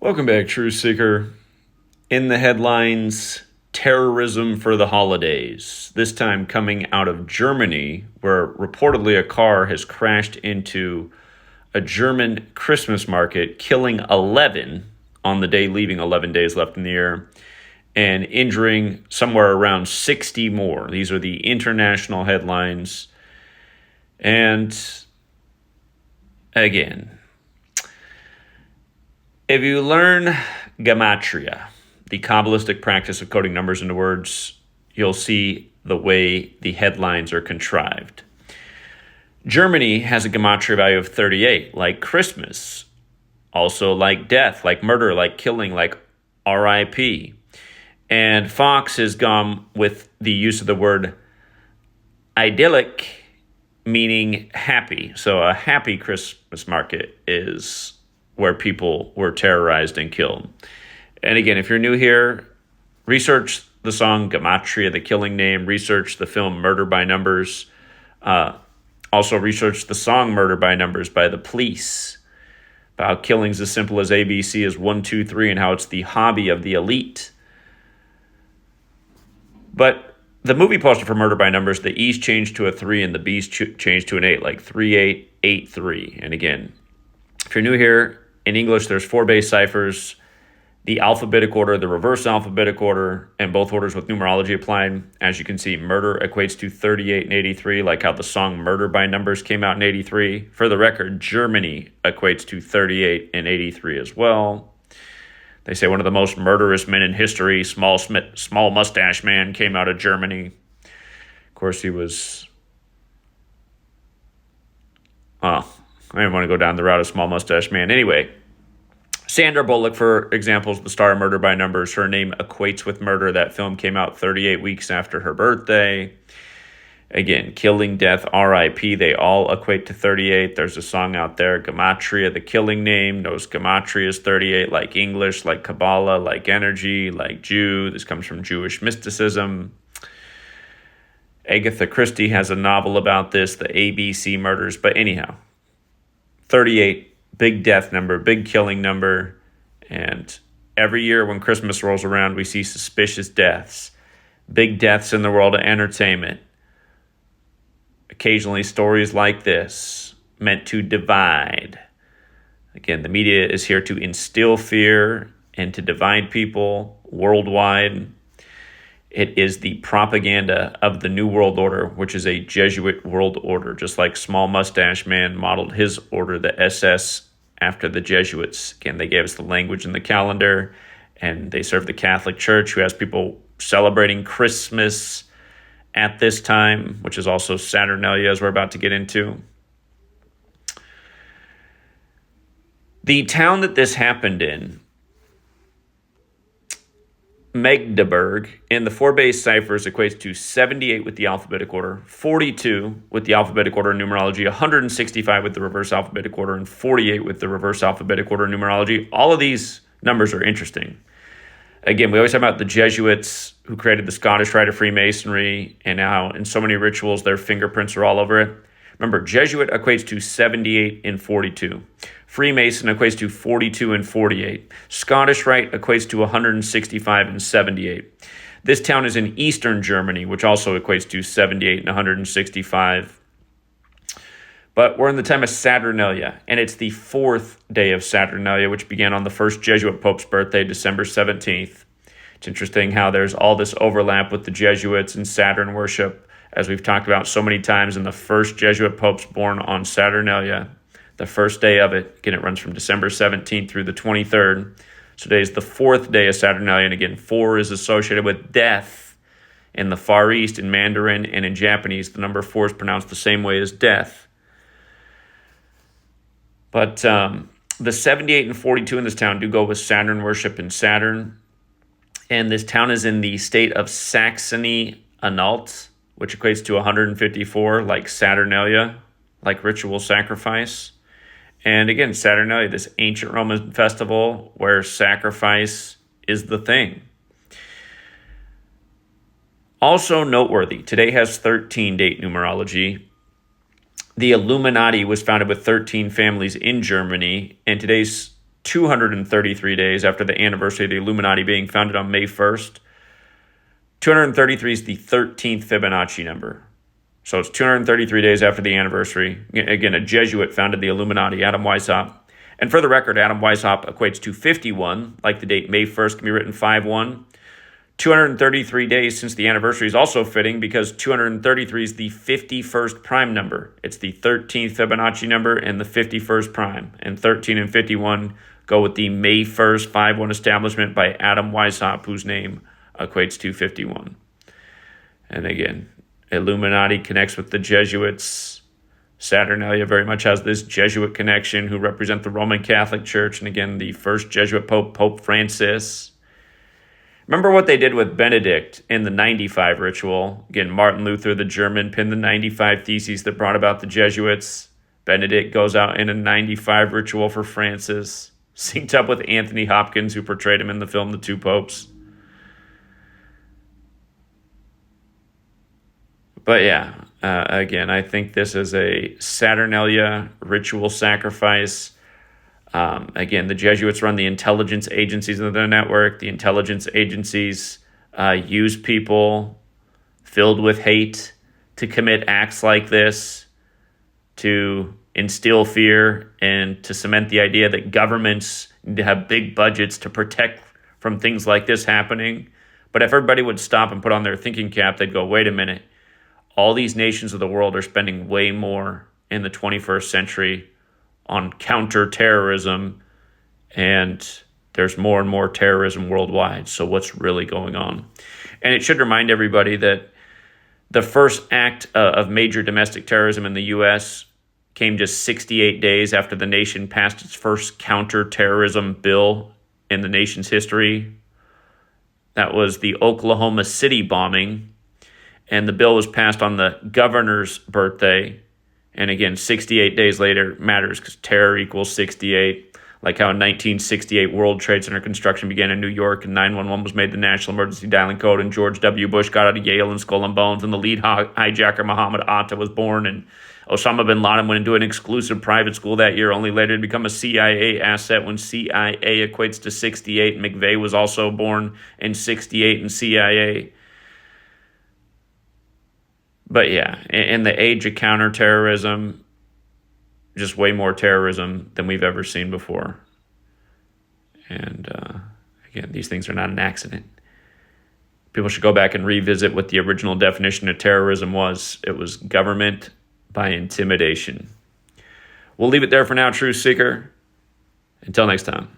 Welcome back, Truth Seeker. In the headlines, terrorism for the holidays. This time coming out of Germany, where reportedly a car has crashed into a German Christmas market, killing 11 on the day, leaving 11 days left in the year, and injuring somewhere around 60 more. These are the international headlines. And again, if you learn Gematria, the Kabbalistic practice of coding numbers into words, you'll see the way the headlines are contrived. Germany has a Gematria value of 38, like Christmas, also like death, like murder, like killing, like RIP. And Fox has gone with the use of the word idyllic, meaning happy. So a happy Christmas market is where people were terrorized and killed. And again, if you're new here, research the song Gematria, the killing name. Research the film Murder by Numbers. Also research the song Murder by Numbers by The Police, about how killings as simple as ABC is 1, 2, 3, and how it's the hobby of the elite. But the movie poster for Murder by Numbers, the E's changed to a 3 and the B's changed to an 8, like 3883. And again, if you're new here, in English, there's 4 base ciphers, the alphabetic order, the reverse alphabetic order, and both orders with numerology applied. As you can see, murder equates to 38 and 83, like how the song Murder by Numbers came out in 83. For the record, Germany equates to 38 and 83 as well. They say one of the most murderous men in history, small mustache man, came out of Germany. Of course, he was... I didn't want to go down the route of small mustache man. Anyway, Sandra Bullock, for example, is the star of Murder by Numbers. Her name equates with murder. That film came out 38 weeks after her birthday. Again, killing, death, RIP, they all equate to 38. There's a song out there, Gematria, the killing name. Knows Gematria is 38, like English, like Kabbalah, like energy, like Jew. This comes from Jewish mysticism. Agatha Christie has a novel about this, the ABC murders. But anyhow, 38, big death number, big killing number. And every year when Christmas rolls around, we see suspicious deaths. Big deaths in the world of entertainment. Occasionally stories like this, meant to divide. Again, the media is here to instill fear and to divide people worldwide. It is the propaganda of the New World Order, which is a Jesuit world order, just like Small Mustache Man modeled his order, the SS, after the Jesuits. Again, they gave us the language and the calendar, and they serve the Catholic Church, who has people celebrating Christmas at this time, which is also Saturnalia, as we're about to get into. The town that this happened in, Magdeburg, in the 4 base ciphers equates to 78 with the alphabetic order, 42 with the alphabetic order and numerology, 165 with the reverse alphabetic order, and 48 with the reverse alphabetic order and numerology. All of these numbers are interesting. Again, we always talk about the Jesuits who created the Scottish Rite of Freemasonry, and now in so many rituals, their fingerprints are all over it. Remember, Jesuit equates to 78 and 42. Freemason equates to 42 and 48. Scottish Rite equates to 165 and 78. This town is in eastern Germany, which also equates to 78 and 165. But we're in the time of Saturnalia, and it's the 4th day of Saturnalia, which began on the first Jesuit Pope's birthday, December 17th. It's interesting how there's all this overlap with the Jesuits and Saturn worship, as we've talked about so many times, and the first Jesuit Pope's born on Saturnalia, the first day of it. Again, it runs from December 17th through the 23rd. So today is the 4th day of Saturnalia, and again, 4 is associated with death. In the Far East, in Mandarin and in Japanese, the number 4 is pronounced the same way as death. But the 78 and 42 in this town do go with Saturn worship and Saturn. And this town is in the state of Saxony-Anhalt, which equates to 154, like Saturnalia, like ritual sacrifice. And again, Saturnalia, this ancient Roman festival where sacrifice is the thing. Also noteworthy, today has 13 date numerology. The Illuminati was founded with 13 families in Germany, and today's 233 days after the anniversary of the Illuminati being founded on May 1st. 233 is the 13th Fibonacci number. So it's 233 days after the anniversary. Again, a Jesuit founded the Illuminati, Adam Weishaupt. And for the record, Adam Weishaupt equates to 51, like the date May 1st can be written 5-1. 233 days since the anniversary is also fitting because 233 is the 51st prime number. It's the 13th Fibonacci number and the 51st prime. And 13 and 51 go with the May 1st 5-1 establishment by Adam Weishaupt, whose name equates to 51. And again, Illuminati connects with the Jesuits. Saturnalia very much has this Jesuit connection, who represent the Roman Catholic Church. And again, the first Jesuit Pope, Pope Francis. Remember what they did with Benedict in the 95 ritual? Again, Martin Luther, the German, pinned the 95 theses that brought about the Jesuits. Benedict goes out in a 95 ritual for Francis, synced up with Anthony Hopkins, who portrayed him in the film The Two Popes. But yeah, again, I think this is a Saturnalia ritual sacrifice. Again, the Jesuits run the intelligence agencies of the network. The intelligence agencies use people filled with hate to commit acts like this, to instill fear and to cement the idea that governments need to have big budgets to protect from things like this happening. But if everybody would stop and put on their thinking cap, they'd go, wait a minute. All these nations of the world are spending way more in the 21st century on counterterrorism, and there's more and more terrorism worldwide. So what's really going on? And it should remind everybody that the first act of major domestic terrorism in the U.S. came just 68 days after the nation passed its first counterterrorism bill in the nation's history. That was the Oklahoma City bombing, and the bill was passed on the governor's birthday. And again, 68 days later matters because terror equals 68. Like how in 1968, World Trade Center construction began in New York and 911 was made the national emergency dialing code, and George W. Bush got out of Yale and Skull and Bones, and the lead hijacker, Muhammad Atta, was born, and Osama bin Laden went into an exclusive private school that year, only later to become a CIA asset when CIA equates to 68. McVeigh was also born in 68 in CIA. But yeah, in the age of counterterrorism, just way more terrorism than we've ever seen before. And again, these things are not an accident. People should go back and revisit what the original definition of terrorism was. It was government by intimidation. We'll leave it there for now, Truth Seeker. Until next time.